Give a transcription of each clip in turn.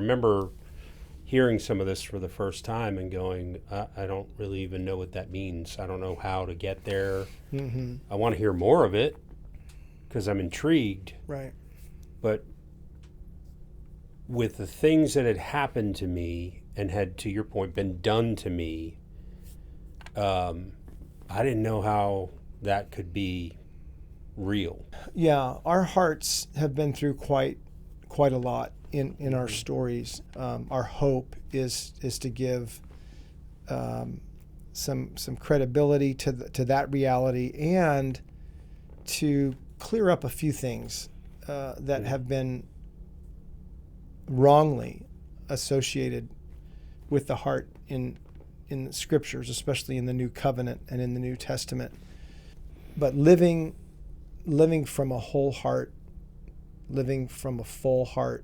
remember hearing some of this for the first time and going, I don't really even know what that means. I don't know how to get there. Mm-hmm. I want to hear more of it because I'm intrigued. Right. But with the things that had happened to me and had, to your point, been done to me, I didn't know how that could be real. Yeah, our hearts have been through quite a lot in our stories. Our hope is to give some credibility to that reality and to clear up a few things that have been wrongly associated with the heart in the scriptures, especially in the New Covenant and in the New Testament. But living from a whole heart, living from a full heart,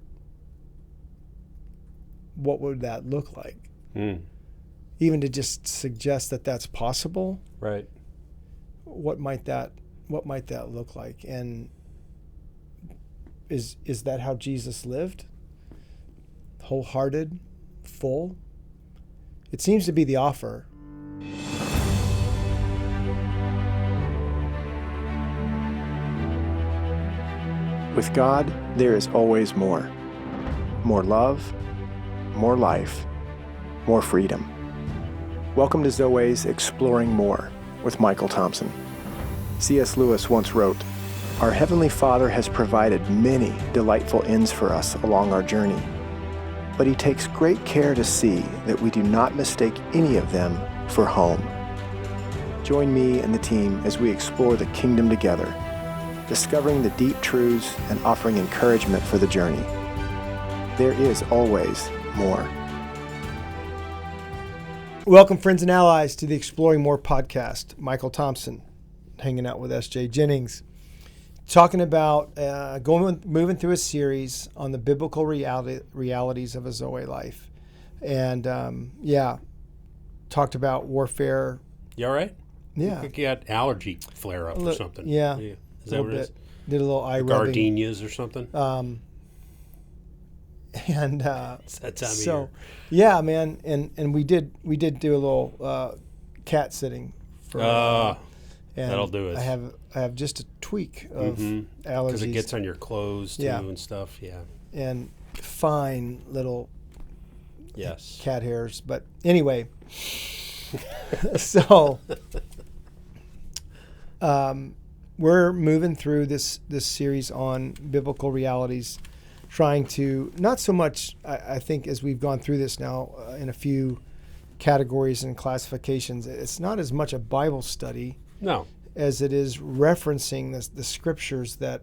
what would that look like? Even to just suggest that that's possible. Right. What might that look like? And is that how Jesus lived? Wholehearted, full? It seems to be the offer. With God, there is always more. More love, more life, more freedom. Welcome to Zoe's Exploring More with Michael Thompson. C.S. Lewis once wrote, "Our Heavenly Father has provided many delightful inns for us along our journey, but He takes great care to see that we do not mistake any of them for home." Join me and the team as we explore the kingdom together, discovering the deep truths and offering encouragement for the journey. There is always more. Welcome, friends and allies, to the Exploring More podcast. Michael Thompson, hanging out with SJ Jennings, talking about moving through a series on the biblical realities of a Zoe life. And talked about warfare. You all right? Yeah. I think you got allergy flare up or something. Yeah. Is that what it is? Did a little eye rubbing. Gardenias or something? And it's that time of year. Yeah, man, and we did do a little cat sitting for and that'll do it. I have just a tweak of allergies because it gets on your clothes too and stuff. Yeah, and fine little yes cat hairs. But anyway, so we're moving through this series on biblical realities, trying to, not so much, I think, as we've gone through this now in a few categories and classifications, it's not as much a Bible study as it is referencing the scriptures that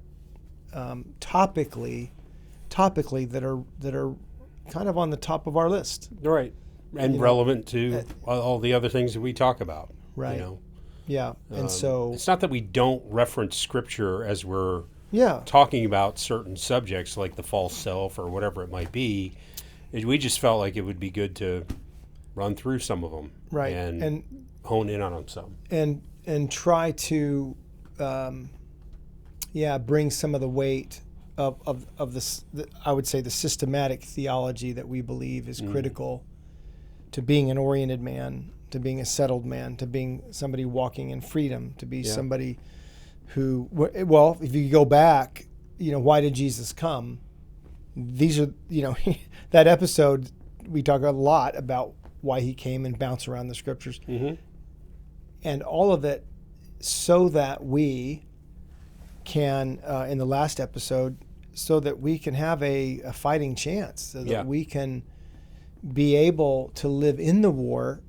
topically that are kind of on the top of our list. Right. And relevant to all the other things that we talk about. Right. You know? Yeah. And so it's not that we don't reference scripture as we're talking about certain subjects like the false self or whatever it might be. We just felt like it would be good to run through some of them, right, and hone in on them some, and try to, bring some of the weight of this. I would say the systematic theology that we believe is critical to being an oriented man, to being a settled man, to being somebody walking in freedom, to be somebody who, well, if you go back, why did Jesus come? These are, that episode, we talk a lot about why he came and bounce around the scriptures. Mm-hmm. And all of it so that we can, in the last episode, so that we can have a fighting chance, so that we can be able to live in the war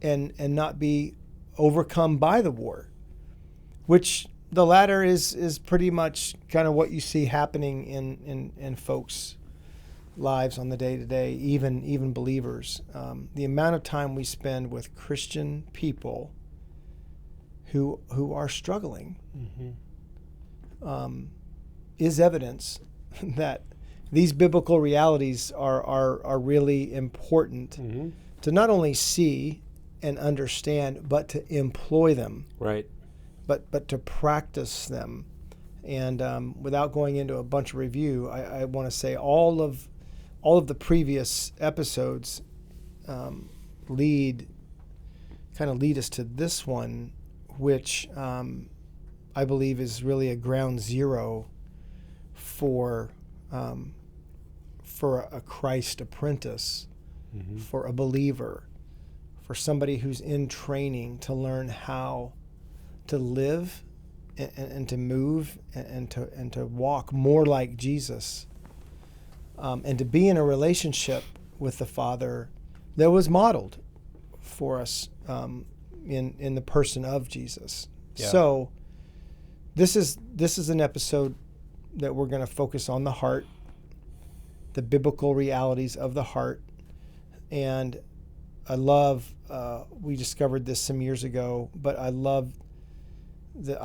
and not be overcome by the war, which the latter is pretty much kind of what you see happening in folks' lives on the day-to-day, even believers. The amount of time we spend with Christian people who are struggling is evidence that these biblical realities are really important to not only see and understand, but to employ them. Right. But to practice them. And without going into a bunch of review, I want to say all of all of the previous episodes lead us to this one, which I believe is really a ground zero for a Christ apprentice, for a believer, for somebody who's in training to learn how to live and to move and to walk more like Jesus, and to be in a relationship with the Father that was modeled for us in the person of Jesus. Yeah. So this is an episode that we're going to focus on the heart, the biblical realities of the heart. And I love, we discovered this some years ago, but I love the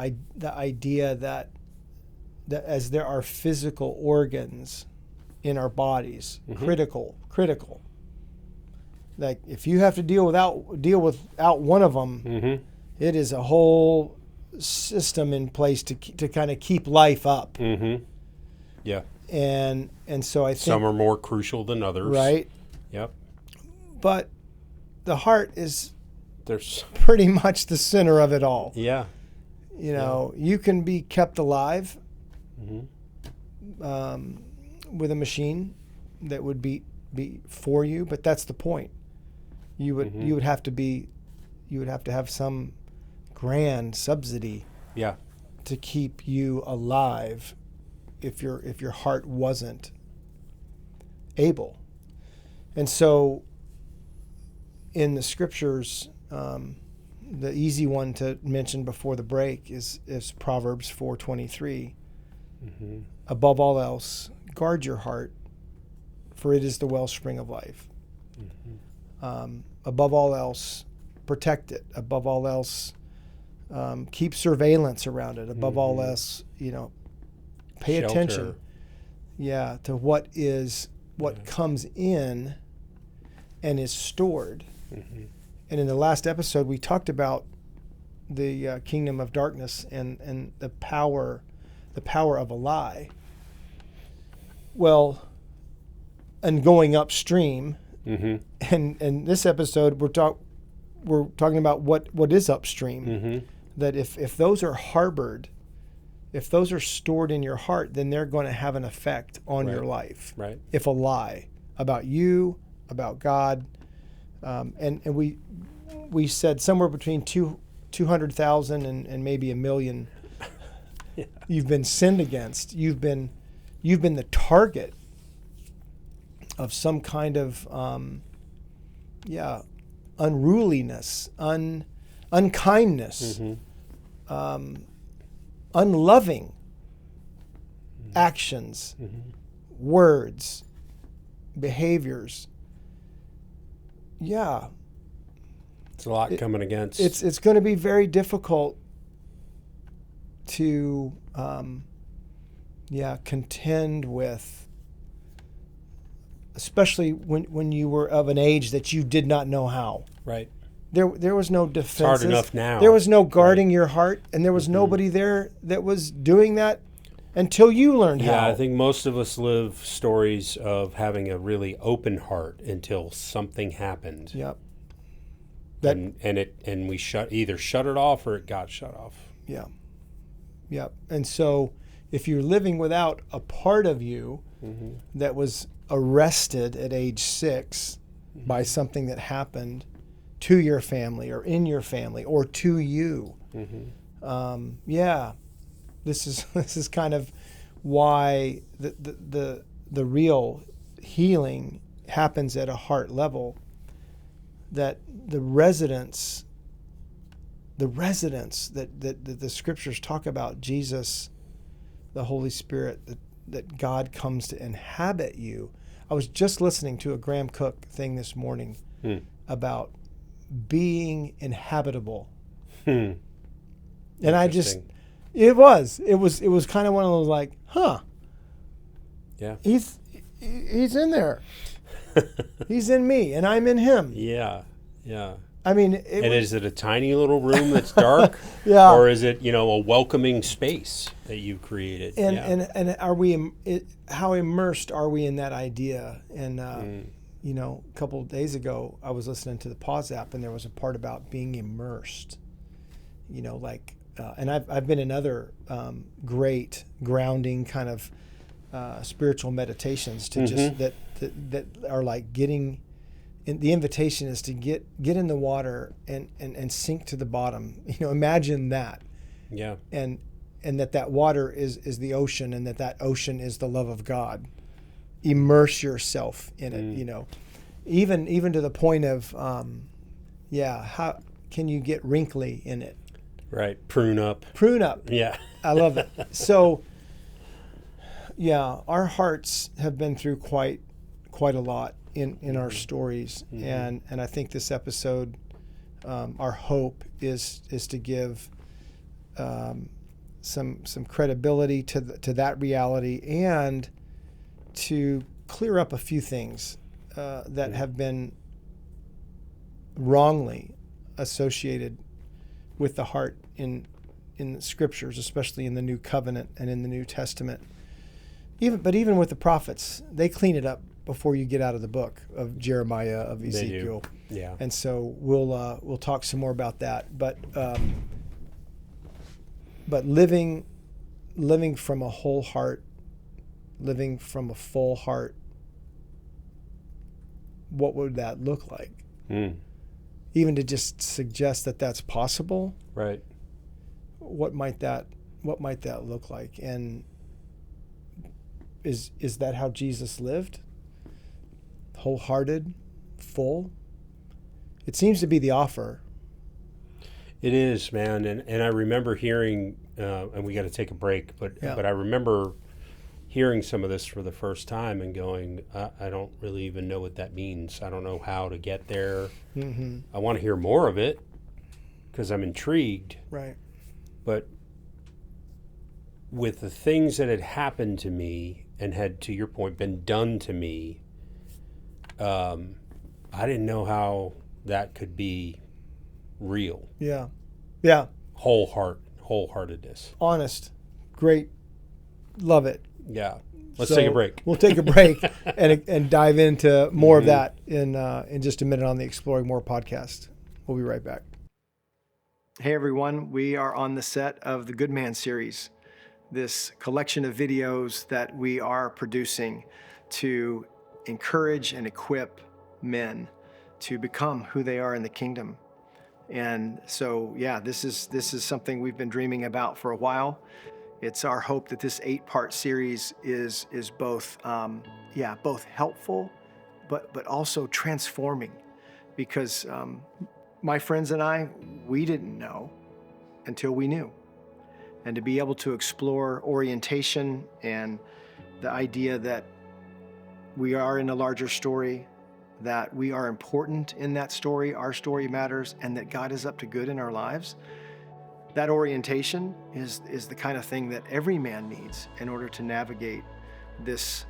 idea that as there are physical organs in our bodies, critical. Like if you have to deal without one of them, it is a whole system in place to kind of keep life up. Yeah. And so I think some are more crucial than others. Right. Yep. But the heart is there's pretty much the center of it all. Yeah. You know, you can be kept alive with a machine that would be for you, but that's the point. You would have to have some grand subsidy to keep you alive if your heart wasn't able. And so in the scriptures, the easy one to mention before the break is Proverbs 4:23. Above all else, guard your heart, for it is the wellspring of life. Above all else, protect it. Above all else, keep surveillance around it. Above all else, pay Shelter. attention. Yeah, to what comes in and is stored. And in the last episode, we talked about the kingdom of darkness and the power of a lie. Well, and going upstream, and this episode we're talking about what is upstream. That if those are harbored, if those are stored in your heart, then they're going to have an effect on your life. Right. If a lie about you, about God, and we said somewhere between 200,000 and maybe 1 million you've been sinned against. You've been the target of some kind of unruliness, unkindness, unloving actions, words, behaviors. Yeah. It's a lot coming against. It's going to be very difficult to contend with, especially when you were of an age that you did not know how. Right. There was no defenses. It's hard enough now. There was no guarding your heart, and there was nobody there that was doing that until you learned how. Yeah, I think most of us live stories of having a really open heart until something happened. Yep. And we either shut it off or it got shut off. Yeah. Yep. And so if you're living without a part of you that was arrested at age 6 by something that happened to your family or in your family or to you, this is kind of why the real healing happens at a heart level. That the residence that the scriptures talk about, Jesus, the Holy Spirit, that God comes to inhabit you. I was just listening to a Graham Cook thing this morning about being inhabitable. And it was kind of one of those like, yeah, he's in there. He's in me and I'm in him. Yeah. I mean, is it a tiny little room that's dark? Yeah. Or is it, a welcoming space that you've created? And are we, how immersed are we in that idea? And, a couple of days ago, I was listening to the Pause app, and there was a part about being immersed, and I've been in other great grounding kind of spiritual meditations to just that are like getting. And the invitation is to get in the water and sink to the bottom. Imagine that. Yeah. And that water is the ocean, and that ocean is the love of God. Immerse yourself in it. Even to the point of, how can you get wrinkly in it? Right. Prune up. Yeah. I love it. So, our hearts have been through quite a lot in our stories, and I think this episode, our hope is to give some credibility to that reality, and to clear up a few things that have been wrongly associated with the heart in the scriptures, especially in the New Covenant and in the New Testament. Even with the prophets, they clean it up before you get out of the book of Jeremiah, of Ezekiel. They do. Yeah. And so we'll talk some more about that. But living from a whole heart, living from a full heart, what would that look like? Even to just suggest that that's possible. Right. What might that look like? And is that how Jesus lived? Wholehearted, full? It seems to be the offer. It is, man. And I remember hearing, and we got to take a break, but I remember hearing some of this for the first time and going, I don't really even know what that means. I don't know how to get there. I want to hear more of it because I'm intrigued. Right. But with the things that had happened to me and had, to your point, been done to me, I didn't know how that could be real. Yeah. Wholeheartedness. Honest. Great. Love it. Yeah. Let's take a break. We'll take a break and dive into more of that in just a minute on the Exploring More podcast. We'll be right back. Hey everyone, we are on the set of the Good Man series, this collection of videos that we are producing to encourage and equip men to become who they are in the kingdom. And so, this is something we've been dreaming about for a while. It's our hope that this 8-part series is both helpful, but also transforming, because my friends and I, we didn't know until we knew. And to be able to explore orientation and the idea that we are in a larger story, that we are important in that story, our story matters, and that God is up to good in our lives. That orientation is the kind of thing that every man needs in order to navigate this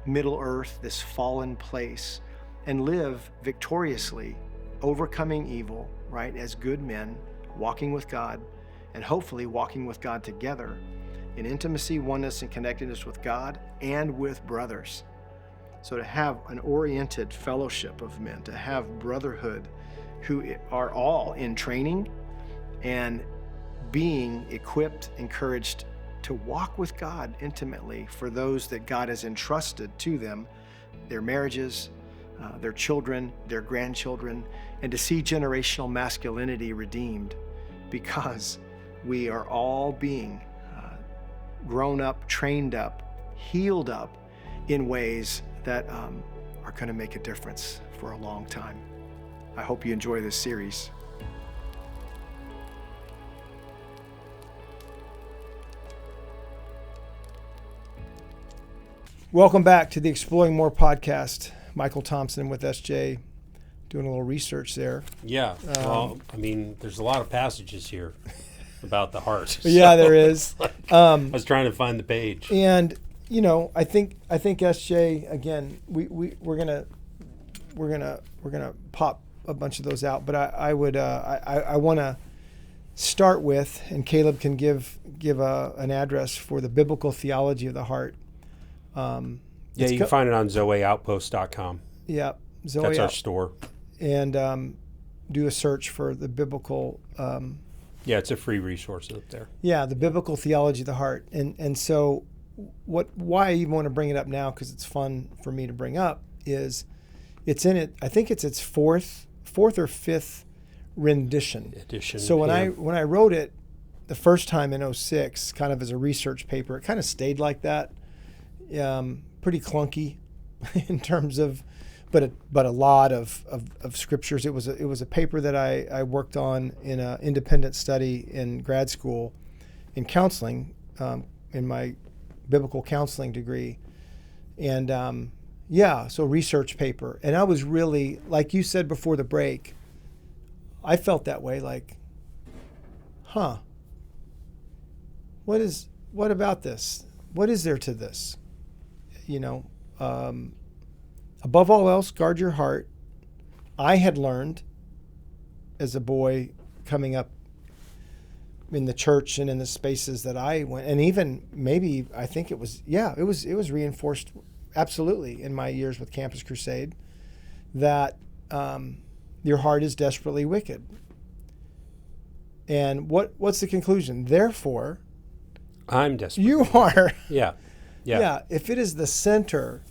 Middle Earth, this fallen place, and live victoriously, overcoming evil, right, as good men, walking with God, and hopefully walking with God together in intimacy, oneness, and connectedness with God and with brothers. So to have an oriented fellowship of men, to have brotherhood who are all in training and being equipped, encouraged to walk with God intimately for those that God has entrusted to them, their marriages, their children, their grandchildren, and to see generational masculinity redeemed, because we are all being grown up, trained up, healed up in ways that are going to make a difference for a long time. I hope you enjoy this series. Welcome back to the Exploring More podcast. Michael Thompson with SJ, doing a little research there. Yeah, well, I mean, there's a lot of passages here about the heart. So yeah, there is. I was trying to find the page. And you know, I think SJ, again, we're gonna pop a bunch of those out, but I want to start with, and Caleb can give an address for the biblical theology of the heart. You can find it on zoeoutpost.com. Yeah, Zoe. That's our store. And do a search for the biblical. It's a free resource up there. Yeah, the biblical theology of the heart, and so why I even want to bring it up now, because it's fun for me to bring up, is it's in it. I think it's its fourth or fifth rendition. So when I wrote it the first time in 2006, kind of as a research paper, it kind of stayed like that. Pretty clunky in terms of, but a lot of scriptures. It was a paper that I worked on in an independent study in grad school in counseling, in my biblical counseling degree, and so research paper. And I was really, like you said before the break, I felt that way, like, what about this? What is there to this? Above all else, guard your heart. I had learned as a boy coming up in the church and in the spaces that I went, and even maybe I think it was reinforced absolutely in my years with Campus Crusade, that your heart is desperately wicked. And what's the conclusion? Therefore, I'm desperate. You are. Yeah. If it is the center,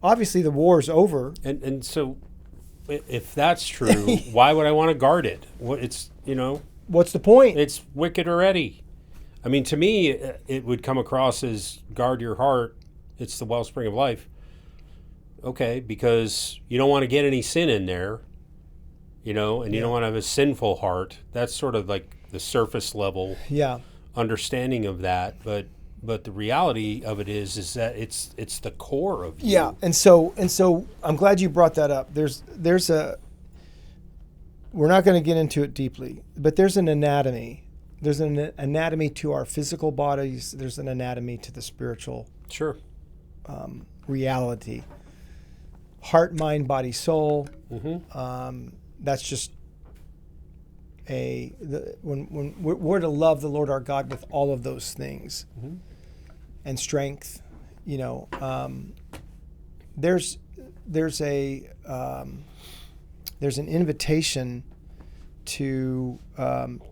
obviously the war's over. And so, if that's true, why would I want to guard it? What's the point? It's wicked already. I mean, to me, it would come across as guard your heart. It's the wellspring of life. Okay, because you don't want to get any sin in there, and you don't want to have a sinful heart. That's sort of like the surface level understanding of that. But the reality of it is that it's the core of you. Yeah, and so I'm glad you brought that up. We're not going to get into it deeply, but there's an anatomy. There's an anatomy to our physical bodies. There's an anatomy to the spiritual reality. Heart, mind, body, soul. Mm-hmm. That's just when we're to love the Lord our God with all of those things, and strength. There's an invitation to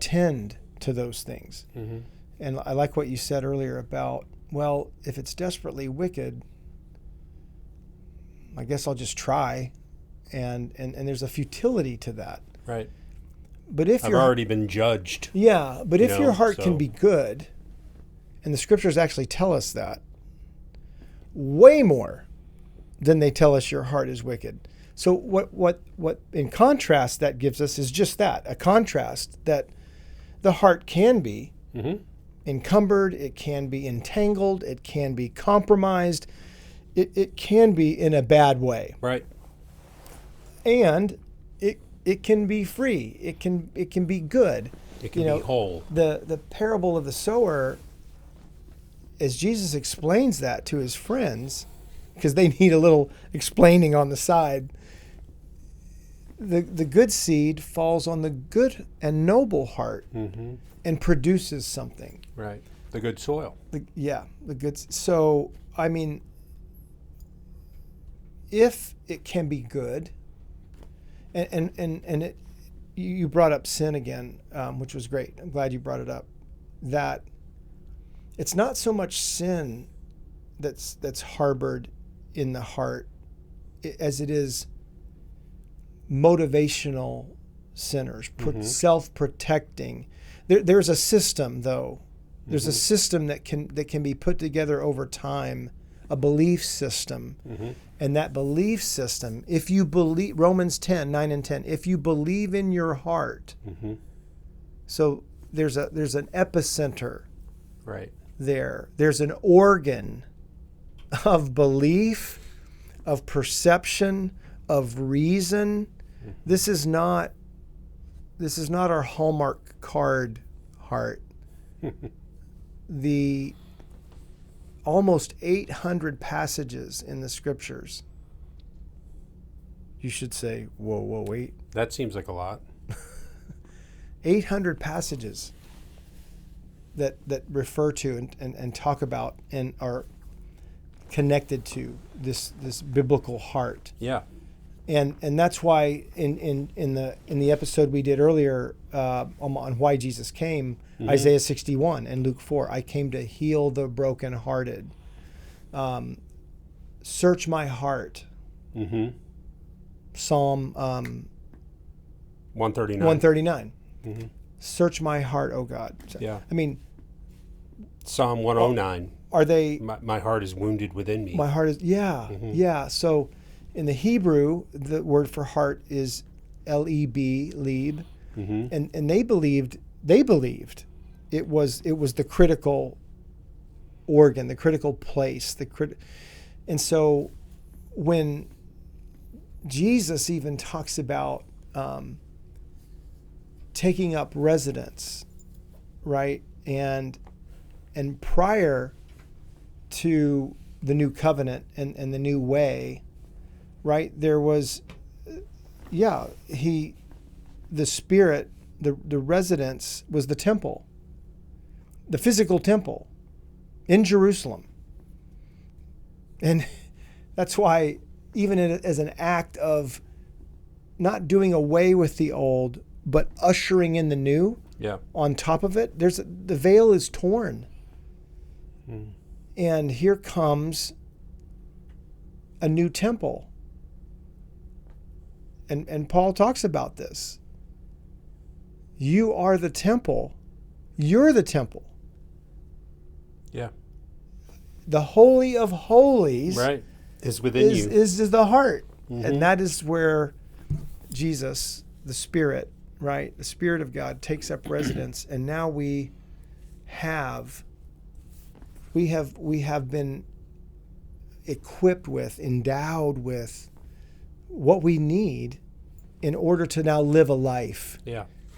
tend to those things. Mm-hmm. And I like what you said earlier about, well, if it's desperately wicked, I guess I'll just try, and there's a futility to that. Right. But if I've already been judged. Yeah, but if your heart can be good, and the scriptures actually tell us that, way more than they tell us your heart is wicked. So what in contrast that gives us is just that, a contrast that the heart can be encumbered, it can be entangled, it can be compromised, it can be in a bad way. Right. And it can be free. It can be good. It can be whole. The parable of the sower, as Jesus explains that to his friends, because they need a little explaining on the side, the good seed falls on the good and noble heart and produces something. Right. The good soil. The good. So, I mean, if it can be good, and it, you brought up sin again, which was great. I'm glad you brought it up. That it's not so much sin that's harbored in the heart as it is motivational sinners, self-protecting. There's a system, though. There's a system that can be put together over time, a belief system. And that belief system, if you believe, Romans 10, 9 and 10, if you believe in your heart, so there's an epicenter there. There's an organ of belief, of perception, of reason. This is not our Hallmark card heart. The almost 800 passages in the scriptures you should say, whoa, wait. That seems like a lot. 800 passages that refer to and talk about and are connected to this biblical heart. Yeah. And that's why in the episode we did earlier on why Jesus came, Isaiah 61 and Luke 4, I came to heal the brokenhearted. Search my heart. Psalm 139. Search my heart, O God. Yeah. I mean, Psalm 109. Are they? My heart is wounded within me. My heart is, yeah. So in the Hebrew, the word for heart is L-E-B, leib. And they believed it was the critical organ, the critical place, and so when Jesus even talks about taking up residence, right? And prior to the new covenant and the new way, right? There was, the Spirit, the residence was the temple, the physical temple in Jerusalem. And that's why even as an act of not doing away with the old, but ushering in the new, on top of it, the veil is torn. And here comes a new temple. And Paul talks about this. You are the temple. You're the temple. Yeah. The Holy of Holies, right, is within you. Is the heart. And that is where Jesus, the Spirit, right, the Spirit of God takes up residence. And now we have been equipped with, endowed with what we need in order to now live a life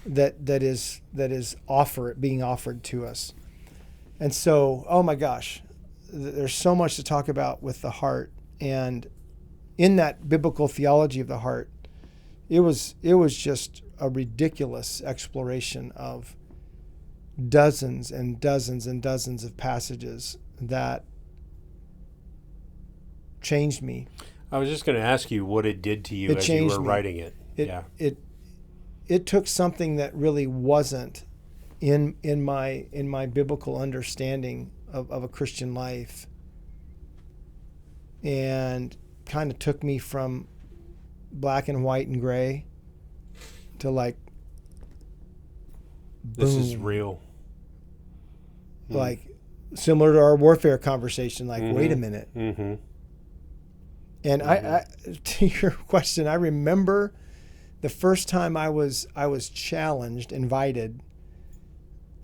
that is being offered to us. And so, oh my gosh, there's so much to talk about with the heart. And in that biblical theology of the heart, it was just a ridiculous exploration of dozens and dozens and dozens of passages that changed me. I was just going to ask you what it did to you as you were writing it. It took something that really wasn't in my biblical understanding of a Christian life, and kind of took me from black and white and gray to like, boom. This is real. Like similar to our warfare conversation, like, wait a minute. And I, to your question, I remember the first time I was challenged, invited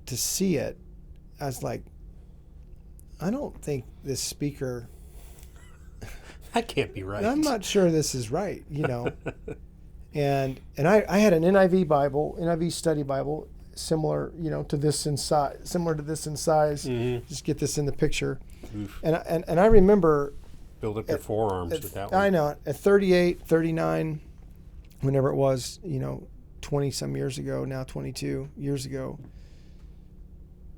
to see it. I was like, I don't think this speaker. That can't be right. I'm not sure this is right, And I had an NIV study Bible, similar, to this in size, Just get this in the picture. Oof. And I remember. Build up your forearms with that one. I know. At 38, 39, whenever it was, 20 some years ago, now 22 years ago,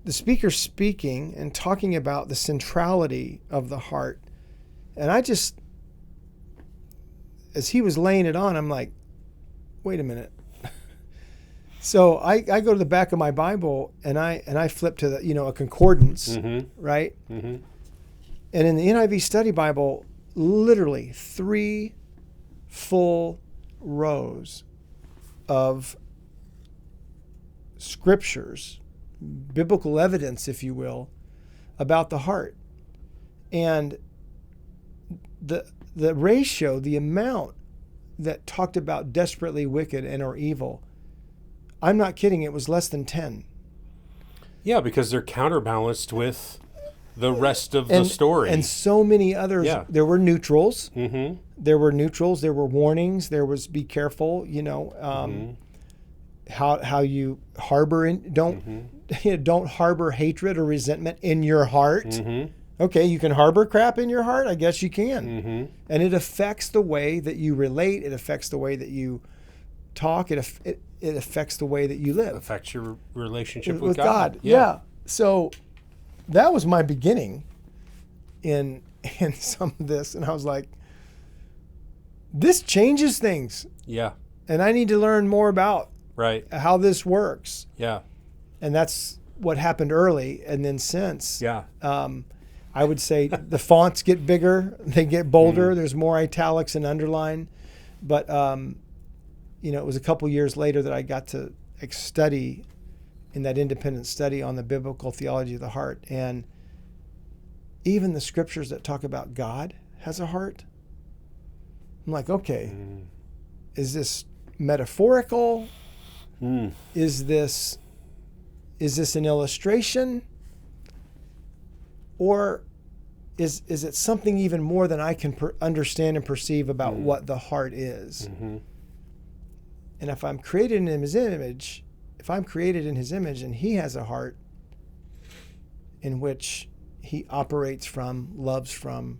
the speaker's speaking and talking about the centrality of the heart. And I just, as he was laying it on, I'm like, wait a minute. So I go to the back of my Bible and I flip to the, a concordance, right? And in the NIV Study Bible, literally 3 full rows of scriptures, biblical evidence, if you will, about the heart. And the ratio, the amount that talked about desperately wicked and or evil, I'm not kidding, it was less than 10. Yeah, because they're counterbalanced with the rest of the story. And so many others. Yeah. There were neutrals. There were neutrals. There were warnings. There was be careful, how you harbor don't harbor hatred or resentment in your heart. Okay, you can harbor crap in your heart? I guess you can. Mm-hmm. And it affects the way that you relate. It affects the way that you talk. It affects the way that you live. It affects your relationship with God. Yeah. So that was my beginning in some of this. And I was like, this changes things. Yeah. And I need to learn more about how this works. Yeah. And that's what happened early. And then since, yeah. I would say the fonts get bigger, they get bolder. There's more italics and underline. But, it was a couple years later that I got to study in that independent study on the biblical theology of the heart. And even the scriptures that talk about God has a heart, I'm like, okay, is this metaphorical? Is this an illustration? Or is it something even more than I can understand and perceive about what the heart is? Mm-hmm. And if I'm created in his image, and he has a heart in which he operates from, loves from,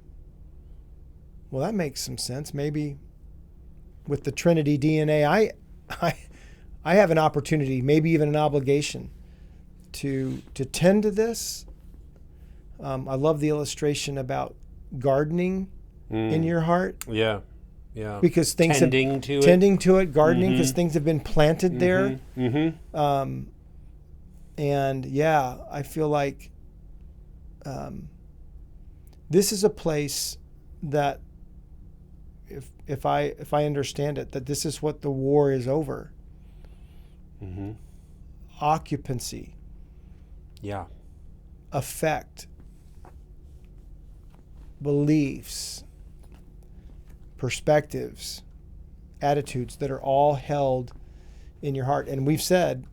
well, that makes some sense. Maybe with the Trinity DNA, I have an opportunity, maybe even an obligation to tend to this. I love the illustration about gardening in your heart. Yeah, yeah. Because things tending to it, gardening, because things have been planted there. Mm-hmm. And yeah, I feel like this is a place that, if I understand it, that this is what the war is over. Mm-hmm. Occupancy. Yeah. Affect. Beliefs. Perspectives. Attitudes that are all held in your heart. And we've said,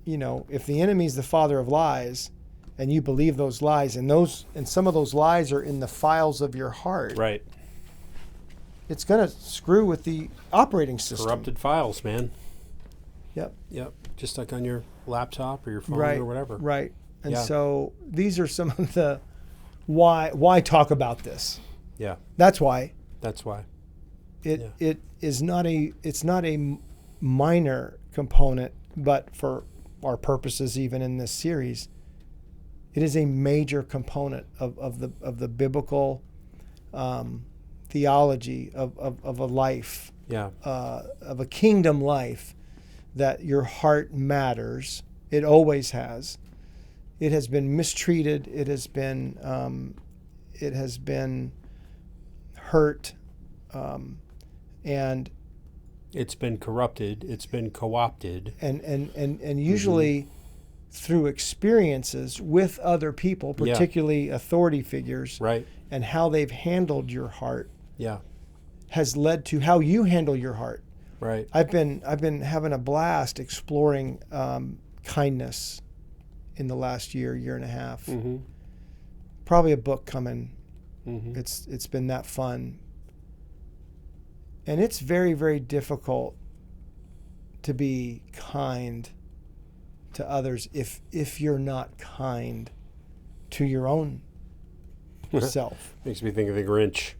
if the enemy's the father of lies, and you believe those lies, and some of those lies are in the files of your heart. Right. It's going to screw with the operating system. Corrupted files, man. Yep. Just like on your laptop or your phone or whatever. Right. And so these are some of the why talk about this. Yeah. That's why. It is not a minor component, but for our purposes, even in this series, it is a major component of the biblical theology of a life, of a kingdom life, that your heart matters. It always has. It has been mistreated. It has been hurt, and it's been corrupted. It's been co-opted, and usually through experiences with other people, particularly authority figures, right, and how they've handled your heart, has led to how you handle your heart. Right. I've been having a blast exploring kindness in the last year and a half. Mm-hmm. Probably a book coming. Mm-hmm. It's been that fun. And it's very, very difficult to be kind to others if you're not kind to your own self. Makes me think of the Grinch.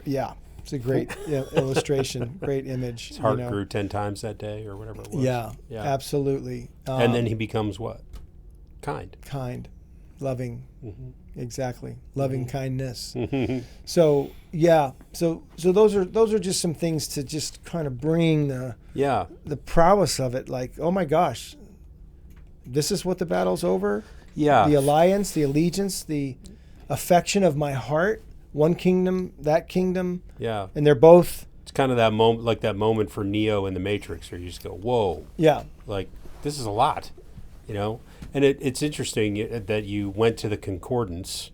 Yeah. It's a great illustration, great image. His heart grew 10 times that day or whatever it was. Yeah. Absolutely. And then he becomes what? Kind. Loving. Mm-hmm. Exactly. Loving kindness. Mm-hmm. So those are just some things to just kind of bring the prowess of it. Like, oh my gosh, this is what the battle's over? Yeah. The alliance, the allegiance, the affection of my heart. One kingdom, that kingdom. Yeah. And they're both. It's kind of that moment, like that moment for Neo in the Matrix, where you just go, whoa. Yeah. Like, this is a lot, And it's interesting that you went to the concordance.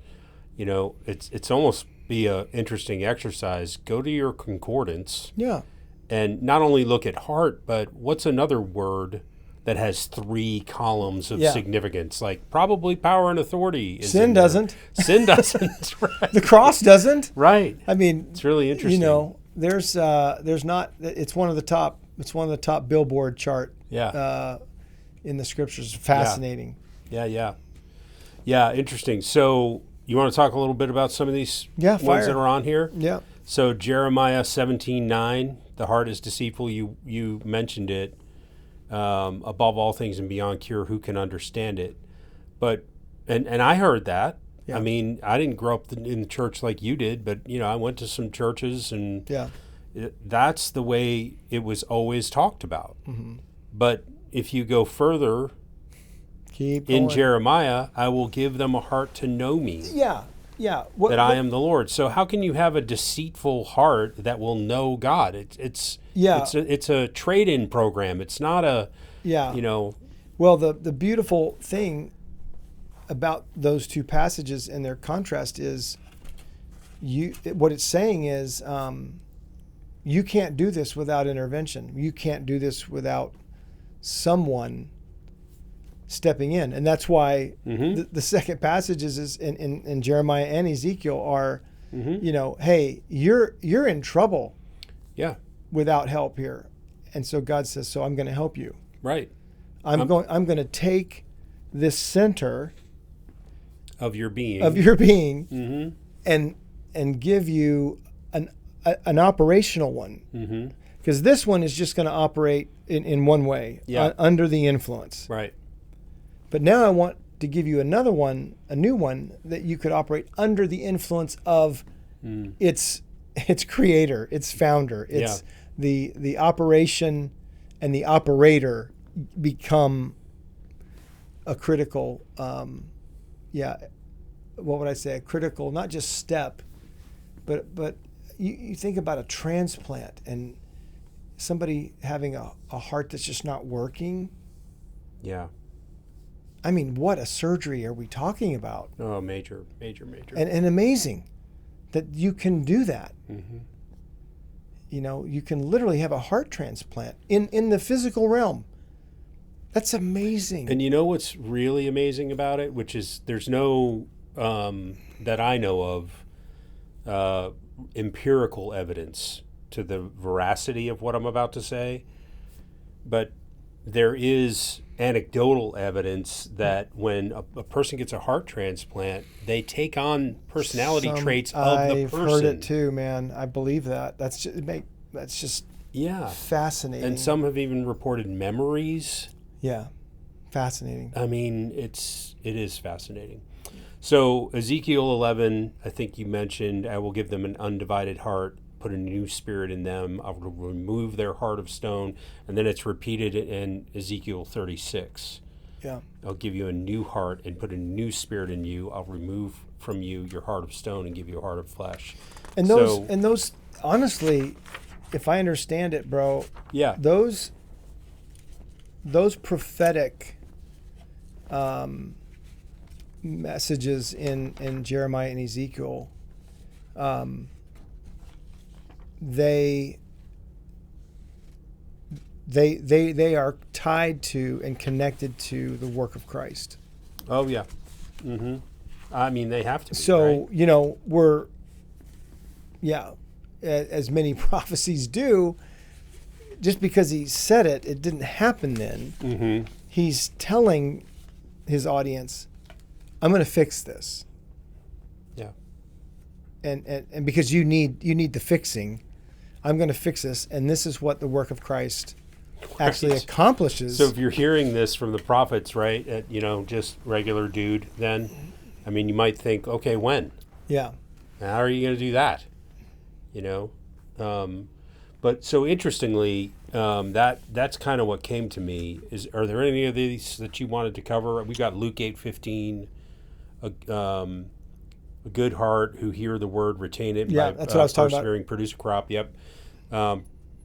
It's almost be an interesting exercise. Go to your concordance. Yeah. And not only look at heart, but what's another word that has 3 columns of significance, like probably power and authority. Sin doesn't. Sin doesn't. Right. The cross doesn't. Right. I mean, it's really interesting. There's not. It's one of the top. It's one of the top Billboard chart. Yeah. In the scriptures, fascinating. Yeah. Interesting. So you want to talk a little bit about some of these ones that are on here? Yeah. So Jeremiah 17:9, the heart is deceitful. You mentioned it. Above all things and beyond cure, who can understand it? But and I heard that. Yeah. I mean, I didn't grow up in the church like you did, but I went to some churches, and that's the way it was always talked about. Mm-hmm. But if you go further, in Jeremiah, I will give them a heart to know me. Yeah. That I am the Lord. So how can you have a deceitful heart that will know God? It's a trade-in program. It's not a Well, the beautiful thing about those two passages and their contrast is what it's saying is you can't do this without intervention. You can't do this without someone stepping in. And that's why the second passages is in Jeremiah and Ezekiel are, hey, you're in trouble without help here. And so God says, so I'm going to help you. Right. I'm going to take this center of your being and give you an operational one. Because this one is just going to operate in one way, under the influence. Right. But now I want to give you another one, a new one, that you could operate under the influence of its creator, its founder. It's the operation and the operator become a critical, what would I say? A critical, not just step, but you think about a transplant and somebody having a heart that's just not working. Yeah. I mean, what a surgery are we talking about? Oh, major. And amazing that you can do that. Mm-hmm. You can literally have a heart transplant in the physical realm. That's amazing. And you know what's really amazing about it, which is there's no, that I know of, empirical evidence to the veracity of what I'm about to say, but there is anecdotal evidence that when a person gets a heart transplant, they take on personality traits of the person. I've heard it too, man. I believe that. That's just fascinating. And some have even reported memories. Yeah, fascinating. I mean, it is fascinating. So Ezekiel 11, I think you mentioned, I will give them an undivided heart, put a new spirit in them. I will remove their heart of stone. And then it's repeated in Ezekiel 36. Yeah. I'll give you a new heart and put a new spirit in you. I'll remove from you your heart of stone and give you a heart of flesh. And those honestly, if I understand it, bro, those prophetic messages in Jeremiah and Ezekiel, they are tied to and connected to the work of Christ. Oh yeah. Mm-hmm. I mean, they have to be. So, right? We're as many prophecies do, just because he said it didn't happen then. Mm-hmm. He's telling his audience, I'm going to fix this. Yeah. And because you need the fixing, I'm going to fix this, and this is what the work of Christ actually accomplishes. So if you're hearing this from the prophets, right, just regular dude, then, I mean, you might think, okay, when? Yeah. How are you going to do that? But so interestingly, that's kind of what came to me. Are there any of these that you wanted to cover? We got Luke 8:15, a good heart who hear the word, retain it. Yeah, that's what I was talking about. Produce a crop. Yep.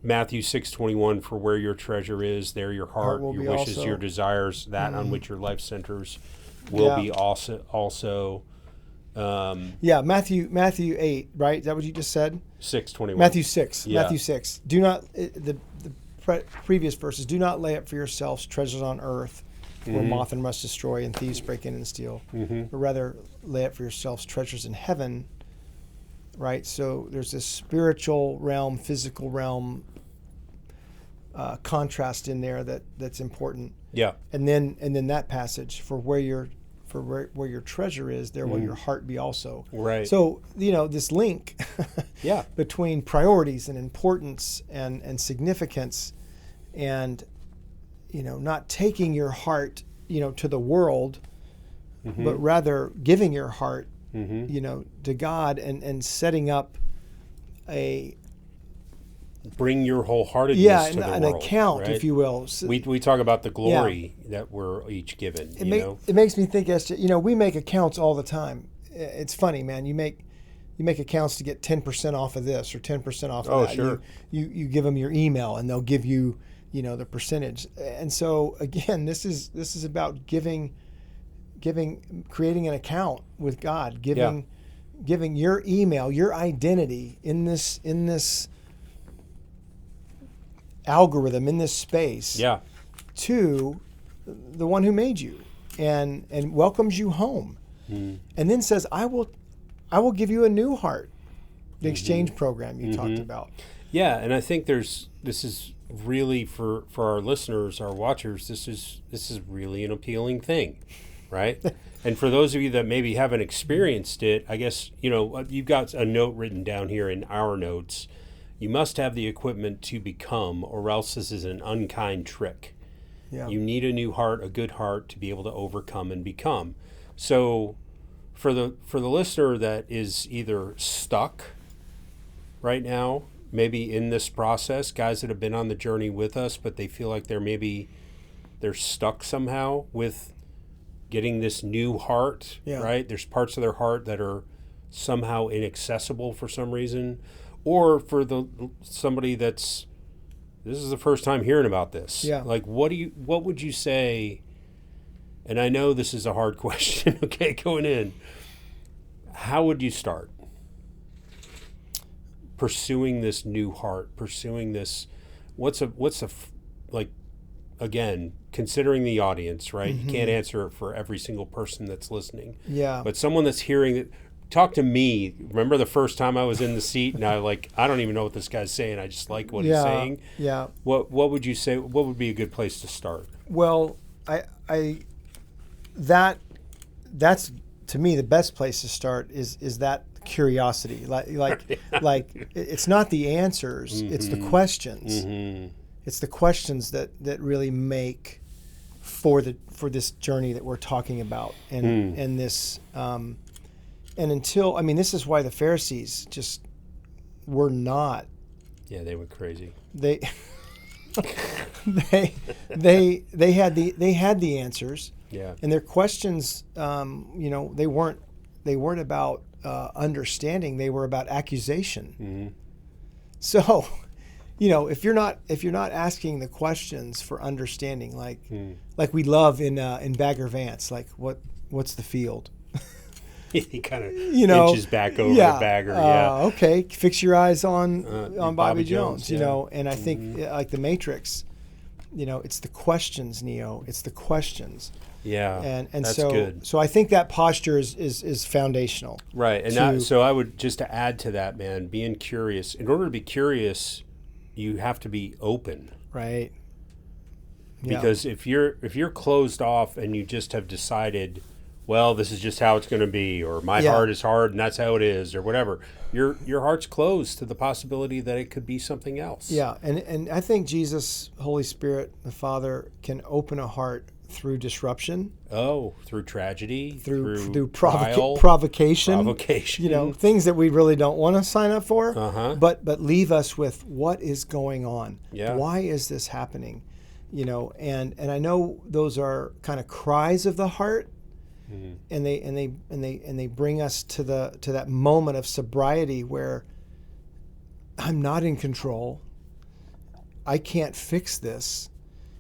Matthew 6:21, for where your treasure is, there your heart, your wishes, your desires, that on which your life centers, will be also. Matthew 8, right? Is that what you just said? 6:21. Matthew 6. Yeah. Matthew 6. Do not the previous verses. Do not lay up for yourselves treasures on earth, where moth and rust destroy and thieves break in and steal. Mm-hmm. But rather lay up for yourselves treasures in heaven. Right. So there's this spiritual realm, physical realm contrast in there that's important. Yeah. And then that passage, for where your for where your treasure is, there will your heart be also. Right. So, this link yeah. between priorities and importance and significance and, not taking your heart, to the world, but rather giving your heart, to God and setting up bring your wholeheartedness to the an world, account, right? if you will. So, we talk about the glory that we're each given. It makes me think, SJ, we make accounts all the time. It's funny, man. You make accounts to get 10% off of this or 10% off of that. Sure. You give them your email and they'll give you, the percentage. And so again, this is about creating an account with God, giving your email, your identity in this algorithm, in this space, to the one who made you and welcomes you home, and then says, I will give you a new heart. The exchange program you talked about. Yeah, and I think this is really for our listeners, our watchers, this is really an appealing thing, right? And for those of you that maybe haven't experienced it, I guess, you've got a note written down here in our notes. You must have the equipment to become, or else this is an unkind trick. Yeah. You need a new heart, a good heart, to be able to overcome and become. So for the listener that is either stuck right now, maybe in this process, guys that have been on the journey with us, but they feel like they're stuck somehow with getting this new heart, right? There's parts of their heart that are somehow inaccessible for some reason. Or for somebody this is the first time hearing about this. Yeah. Like, what would you say? And I know this is a hard question. Okay, going in, how would you start pursuing this new heart? Pursuing this, again, considering the audience, right? You can't answer it for every single person that's listening. Yeah. But someone that's hearing it. Talk to me. Remember the first time I was in the seat and I don't even know what this guy's saying. I just like what he's saying. Yeah. What would you say? What would be a good place to start? Well, that's to me the best place to start is that curiosity. Like it's not the answers, it's the questions. It's the questions that really make for this journey that we're talking about and this. And until, this is why the Pharisees just were not. Yeah, they went crazy. They had the answers. Yeah. And their questions, they weren't about understanding. They were about accusation. So, if you're not asking the questions for understanding, like we love in Bagger Vance, like what's the field? He kind of inches back over the bagger. Okay, fix your eyes on Bobby Jones. And I think like the Matrix, it's the questions, Neo. It's the questions. Yeah, and that's so good. So I think that posture is foundational. Right, and so I would just to add to that, man, being curious. In order to be curious, you have to be open. Right. Because if you're closed off and you just have decided, well, this is just how it's going to be, or my heart is hard and that's how it is, or whatever. Your heart's closed to the possibility that it could be something else. Yeah, and I think Jesus, Holy Spirit, the Father, can open a heart through disruption. Oh, through tragedy, through trial, provocation. Things that we really don't want to sign up for. But leave us with what is going on. Yeah. Why is this happening? And I know those are kind of cries of the heart. And they bring us to that moment of sobriety where I'm not in control. I can't fix this,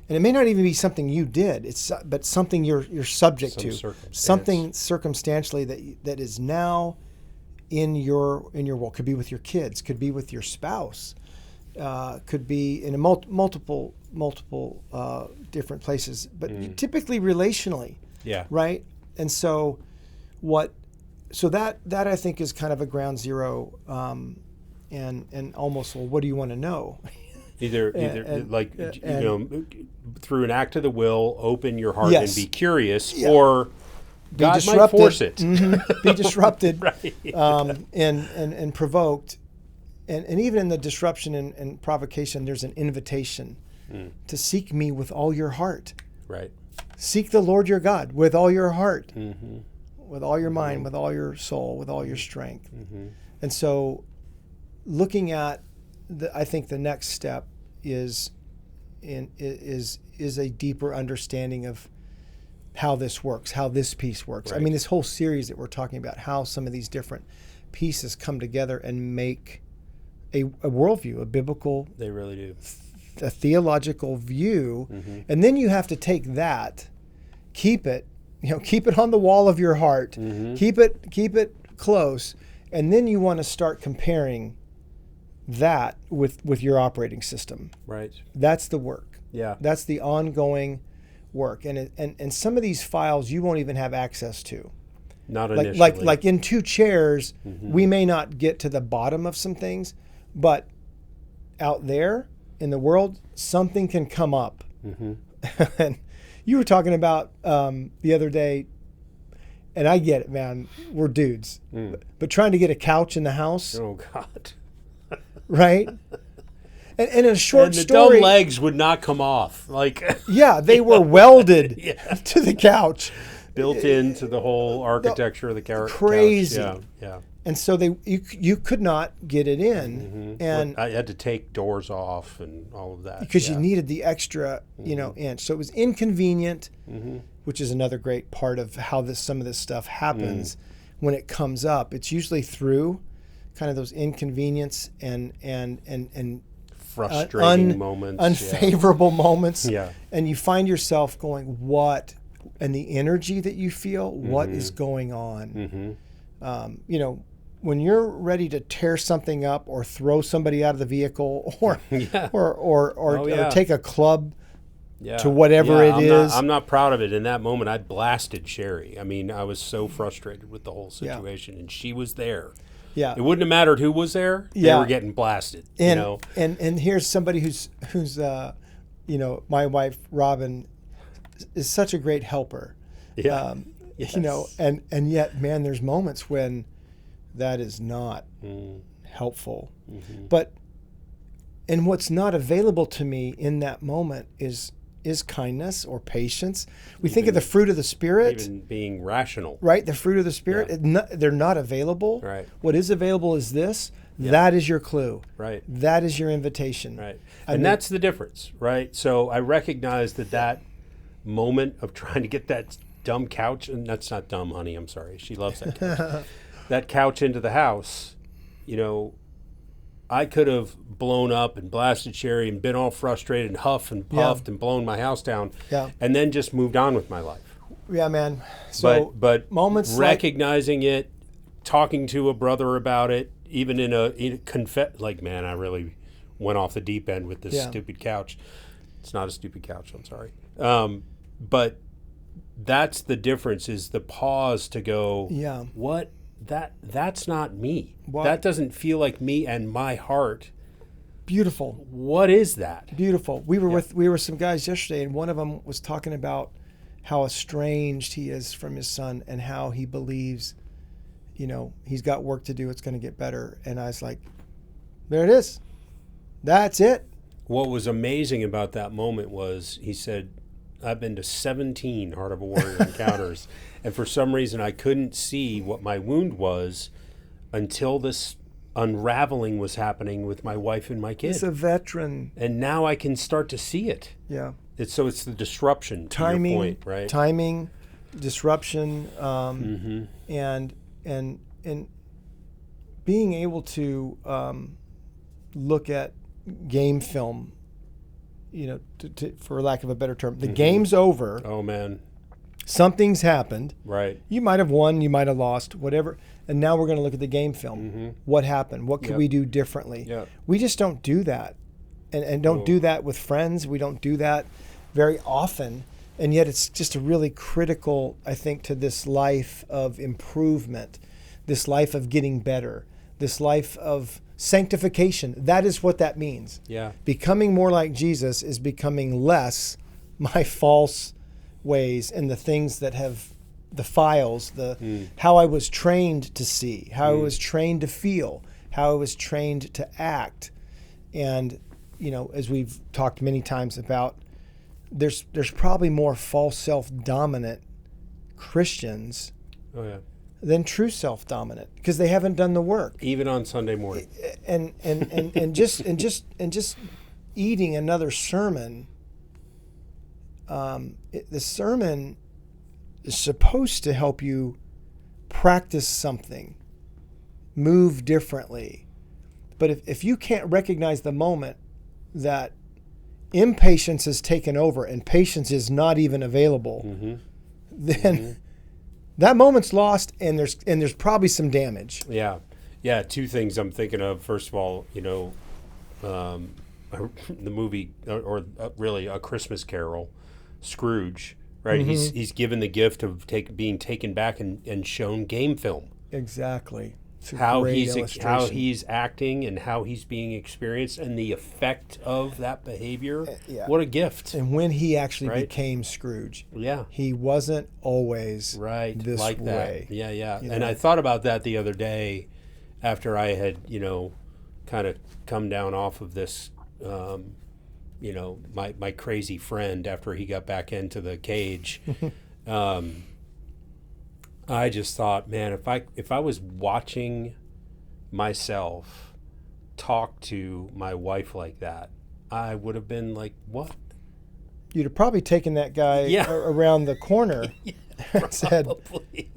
and it may not even be something you did. But something you're subject to, something circumstantially that is now in your world. Could be with your kids, could be with your spouse, could be in multiple different places, but typically relationally. Yeah. Right. And so that I think is kind of a ground zero, and almost, well, what do you want to know? Either through an act of the will, open your heart and be curious, or God might force it. Be disrupted, Right. and provoked. And even in the disruption and provocation, there's an invitation to seek me with all your heart. Right. Seek the Lord your God with all your heart, with all your mind, with all your soul, with all your strength. And so looking at, I think the next step is a deeper understanding of how this works, how this piece works. Right. I mean, this whole series that we're talking about, how some of these different pieces come together and make a worldview, a biblical, they really do, a theological view. And then you have to take that, keep it on the wall of your heart, keep it close, and then you want to start comparing that with your operating system. Right. That's the work. Yeah. That's the ongoing work. And some of these files you won't even have access to. Not initially. Like in 2 chairs, we may not get to the bottom of some things, but out there in the world, something can come up. And you were talking about the other day, and I get it, man. We're dudes. But trying to get a couch in the house. Oh, God. Right? And in a short and the story, dumb legs would not come off. Yeah, they were welded to the couch. Built into the whole architecture of the couch. Crazy. Yeah. And so you could not get it in. And I had to take doors off and all of that. Because you needed the extra, inch. So it was inconvenient, which is another great part of how some of this stuff happens when it comes up. It's usually through kind of those inconvenience and frustrating moments, unfavorable moments. Yeah. And you find yourself going, what? And the energy that you feel, what is going on? When you're ready to tear something up or throw somebody out of the vehicle or take a club to whatever it is. I'm not proud of it. In that moment, I blasted Sherry. I mean, I was so frustrated with the whole situation, and she was there. Yeah, it wouldn't have mattered who was there. They were getting blasted. And here's somebody who's my wife Robin is such a great helper. Yeah. Yes. And yet, man, there's moments when that is not helpful. But and what's not available to me in that moment is kindness or patience. We think of the fruit of the Spirit. Even being rational. Right? The fruit of the Spirit, they're not available. Right. What is available is this. Yeah. That is your clue. Right. That is your invitation. Right. And that's the difference, right? So I recognize that moment of trying to get that dumb couch, and that's not dumb, honey, I'm sorry. She loves that couch. That couch into the house, I could have blown up and blasted Sherry and been all frustrated and huffed and puffed and blown my house down and then just moved on with my life. Yeah, man. So but moments recognizing it, talking to a brother about it, even in a man, I really went off the deep end with this stupid couch. It's not a stupid couch, I'm sorry. But that's the difference, is the pause to go, what? That's not me. What? That doesn't feel like me and my heart. Beautiful. What is that? Beautiful. We were with some guys yesterday, and one of them was talking about how estranged he is from his son and how he believes, he's got work to do. It's going to get better. And I was like, there it is. That's it. What was amazing about that moment was he said, I've been to 17 Heart of a Warrior encounters, and for some reason I couldn't see what my wound was until this unraveling was happening with my wife and my kid. He's a veteran. And now I can start to see it. Yeah. It's the disruption, timing, to your point, right? Timing, disruption, and being able to look at game film, for lack of a better term. The game's over. Oh, man. Something's happened. Right. You might have won, you might have lost, whatever. And now we're going to look at the game film. What happened? What could we do differently? Yep. We just don't do that. And don't do that with friends. We don't do that very often. And yet it's just a really critical, I think, to this life of improvement, this life of getting better, this life of sanctification. That is what that means. Yeah. Becoming more like Jesus is becoming less my false ways and the things that have the files, how I was trained to see, how I was trained to feel, how I was trained to act. And, as we've talked many times about, there's probably more false self-dominant Christians than true self-dominant, because they haven't done the work. Even on Sunday morning. And just eating another sermon. The sermon is supposed to help you practice something, move differently. But if you can't recognize the moment that impatience has taken over and patience is not even available, then that moment's lost, and there's probably some damage. Yeah. Two things I'm thinking of. First of all, the movie, or really A Christmas Carol, Scrooge, right? He's given the gift of being taken back and shown game film. Exactly. How he's acting and how he's being experienced and the effect of that behavior. What a gift. And when he actually became Scrooge, he wasn't always this like way. That. Yeah. And I thought about that the other day after I had, kind of come down off of this, my crazy friend after he got back into the cage. I just thought, man, if I was watching myself talk to my wife like that, I would have been like, what? You'd have probably taken that guy around the corner and said,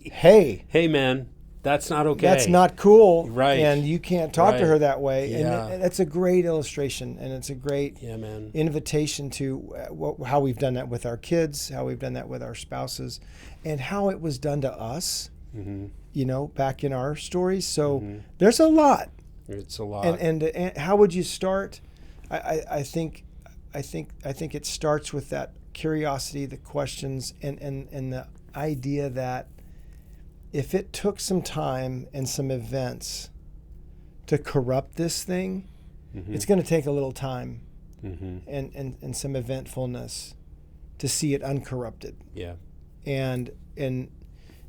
hey, man, that's not okay. That's not cool. Right. And you can't talk to her that way. Yeah. And that's a great illustration, and it's a great invitation to how we've done that with our kids, how we've done that with our spouses, and how it was done to us, back in our stories. So there's a lot. It's a lot. And how would you start? I think it starts with that curiosity, the questions, and the idea that if it took some time and some events to corrupt this thing, it's going to take a little time and some eventfulness to see it uncorrupted. Yeah. And in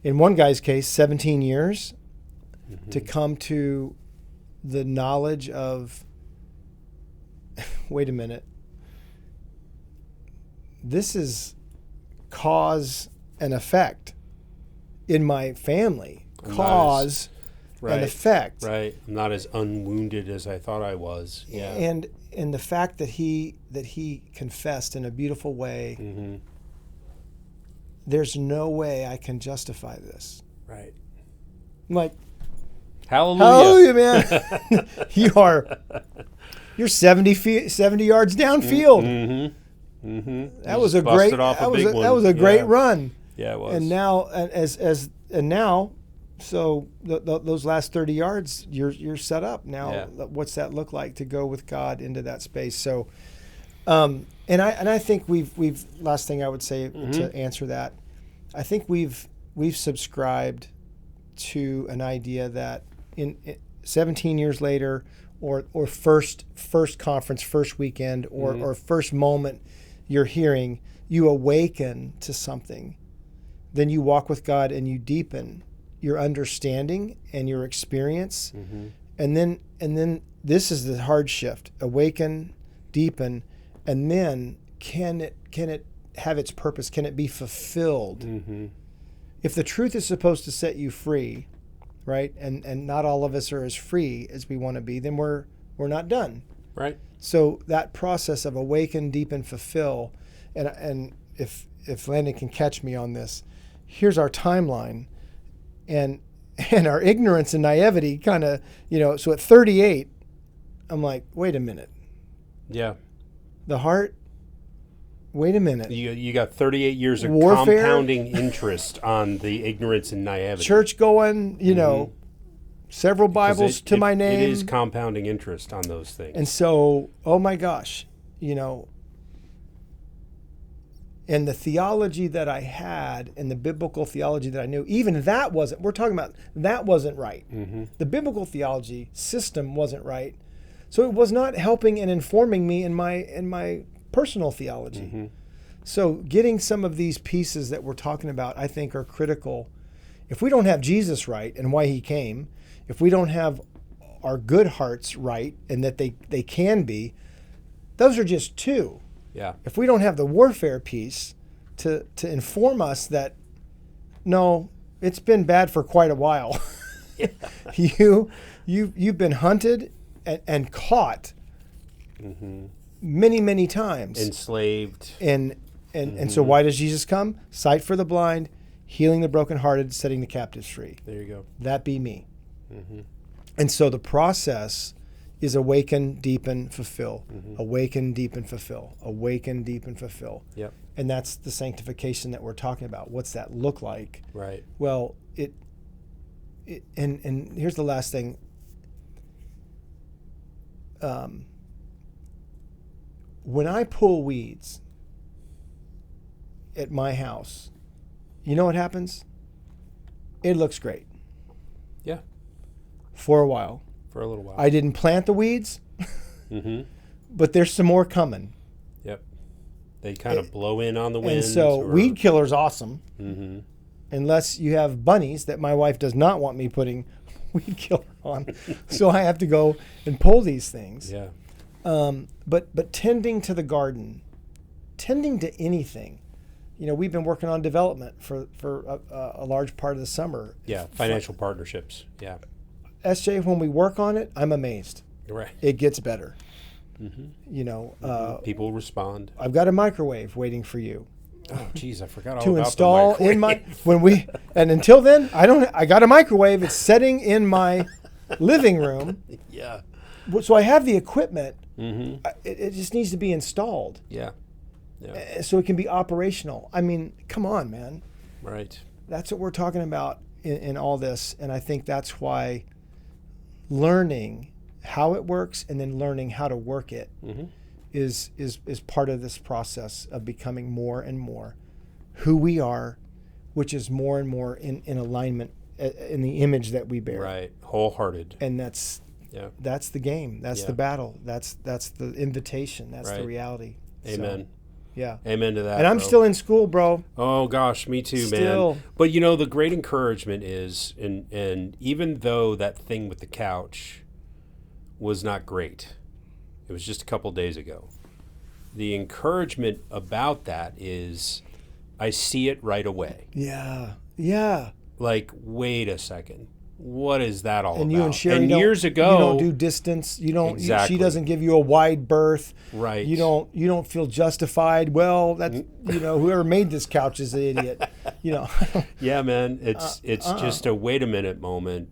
one guy's case, 17 years to come to the knowledge of, wait a minute, this is cause and effect in my family. Cause and effect. Right. I'm not as unwounded as I thought I was. Yeah. And the fact that he confessed in a beautiful way, there's no way I can justify this. Right. I'm like, hallelujah, man. You're 70 yards downfield. That was a great run. Yeah, it was. And now, so those last 30 yards, you're set up now. What's that look like to go with God into that space? So, and I think we've last thing I would say to answer that, I think we've subscribed to an idea that in 17 years later, or first conference, first weekend, or first moment you're hearing, you awaken to something. Then you walk with God and you deepen your understanding and your experience. And then this is the hard shift. Awaken, deepen, and then can it have its purpose? Can it be fulfilled? If the truth is supposed to set you free, right? And not all of us are as free as we want to be, then we're not done. Right. So that process of awaken, deepen, fulfill, and if Landon can catch me on this, here's our timeline, and our ignorance and naivety kind of, so at 38, I'm like, wait a minute. Yeah. The heart, wait a minute. You got 38 years of warfare, compounding interest on the ignorance and naivety. Church going, several Bibles to my name. It is compounding interest on those things. And so, oh my gosh, and the theology that I had and the biblical theology that I knew, even that wasn't right. The biblical theology system wasn't right. So it was not helping and informing me in my personal theology. So getting some of these pieces that we're talking about, I think, are critical. If we don't have Jesus right and why he came, if we don't have our good hearts right and that they can be, those are just two. Yeah. If we don't have the warfare piece to inform us that, no, it's been bad for quite a while. You've been hunted and caught many, many times. Enslaved. And so why does Jesus come? Sight for the blind, healing the brokenhearted, setting the captives free. There you go. That be me. And so the process is awaken, deepen, fulfill. Awaken, deepen, fulfill. Awaken, deepen, fulfill. Yep. And that's the sanctification that we're talking about. What's that look like? Right. Well, and here's the last thing. When I pull weeds at my house, you know what happens? It looks great. Yeah. For a while. For a little while. I didn't plant the weeds, but there's some more coming. Yep. They kind of blow in on the wind. And so weed killer's awesome. Unless you have bunnies that my wife does not want me putting weed killer on. So I have to go and pull these things. Yeah. But tending to the garden, tending to anything. You know, we've been working on development for a large part of the summer. Yeah, financial partnerships. Yeah. SJ, when we work on it, I'm amazed. Right. It gets better. You know, people respond. I've got a microwave waiting for you. Oh, geez, I forgot all to about install the in my and until then, I got a microwave. It's setting in my living room. Yeah. So I have the equipment. It just needs to be installed. Yeah. Yeah. So it can be operational. I mean, come on, man. Right. That's what we're talking about in all this, and I think that's why learning how it works and then learning how to work it is part of this process of becoming more and more who we are, which is more and more in alignment in the image that we bear. Right. Wholehearted. And that's the game. That's the battle. That's the invitation. That's the reality. Amen. So, yeah. Amen to that. And I'm still in school, bro. Oh gosh, me too, man. But you know, the great encouragement is, and even though that thing with the couch was not great, it was just a couple days ago. The encouragement about that is, I see it right away. Yeah. Yeah. Like, wait a second. What is that all about? And you and Sherry years ago, you don't do distance. You don't. Exactly. She doesn't give you a wide berth. Right. You don't feel justified. Well, that's whoever made this couch is an idiot. Yeah, man. It's just a wait a minute moment.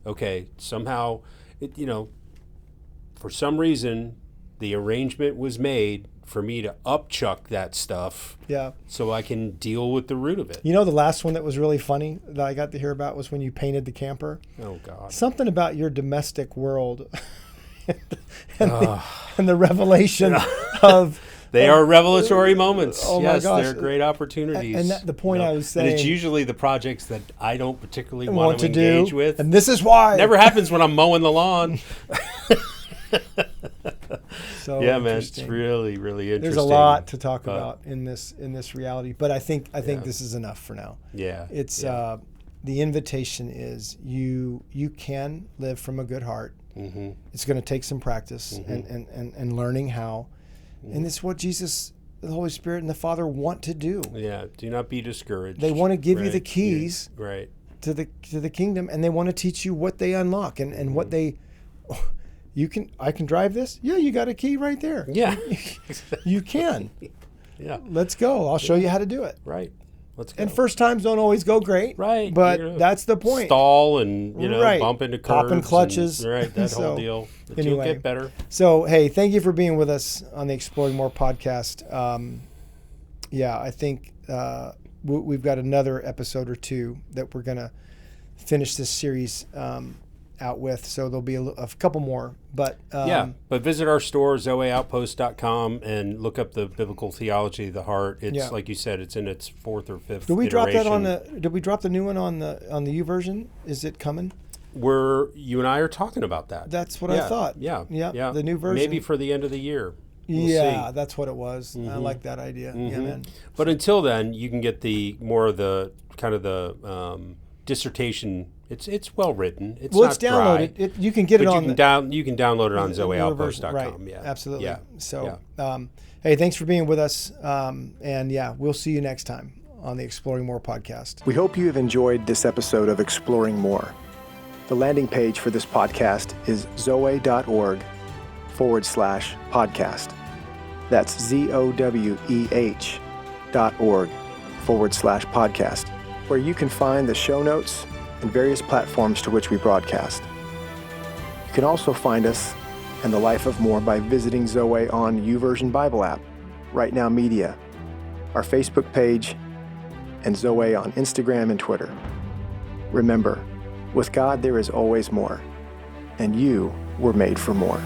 Okay. Somehow, for some reason, the arrangement was made for me to upchuck that stuff. Yeah. So I can deal with the root of it. The last one that was really funny that I got to hear about was when you painted the camper. Oh God. Something about your domestic world and the revelation of. They are revelatory moments. Oh yes, my gosh. they're great opportunities. And the point I was saying. And it's usually the projects that I don't particularly want to engage with. And this is why. Never happens when I'm mowing the lawn. So yeah, man, it's really, really interesting. There's a lot to talk about in this reality, but I think this is enough for now. Yeah, it's the invitation is you can live from a good heart. It's going to take some practice and learning how, and it's what Jesus, the Holy Spirit, and the Father want to do. Yeah, do not be discouraged. They want to give you the keys to the kingdom, and they want to teach you what they unlock and what they. I can drive this? Yeah, you got a key right there. Yeah. You can. Yeah. Let's go. I'll show you how to do it. Right. Let's go. And first times don't always go great. Right. But that's the point. Stall and, bump into curves. Popping clutches. Right, that whole deal. But you'll get better. So, hey, thank you for being with us on the Exploring More podcast. I think we've got another episode or two that we're going to finish this series out with, so there'll be a couple more, but but visit our store zoeoutpost.com and look up the biblical theology of the heart. It's like you said, it's in its fourth or fifth did we iteration. drop the new one on the U version? Is it coming? You and I are talking about that. That's what I thought. Yeah the new version, maybe for the end of the year. Yeah, that's what it was. I like that idea. Yeah, man. But until then, you can get the more of the kind of the dissertation. It's well written. It's downloaded. You can get it on. You can download it on zoeoutpost.com. Right. Yeah, absolutely. Yeah. So, hey, thanks for being with us. And yeah, we'll see you next time on the Exploring More podcast. We hope you have enjoyed this episode of Exploring More. The landing page for this podcast is zoe.org/podcast. That's ZOWEH.org/podcast, where you can find the show notes and various platforms to which we broadcast. You can also find us and the Life of More by visiting Zoe on YouVersion Bible app, Right Now Media, our Facebook page, and Zoe on Instagram and Twitter. Remember, with God there is always more, and you were made for more.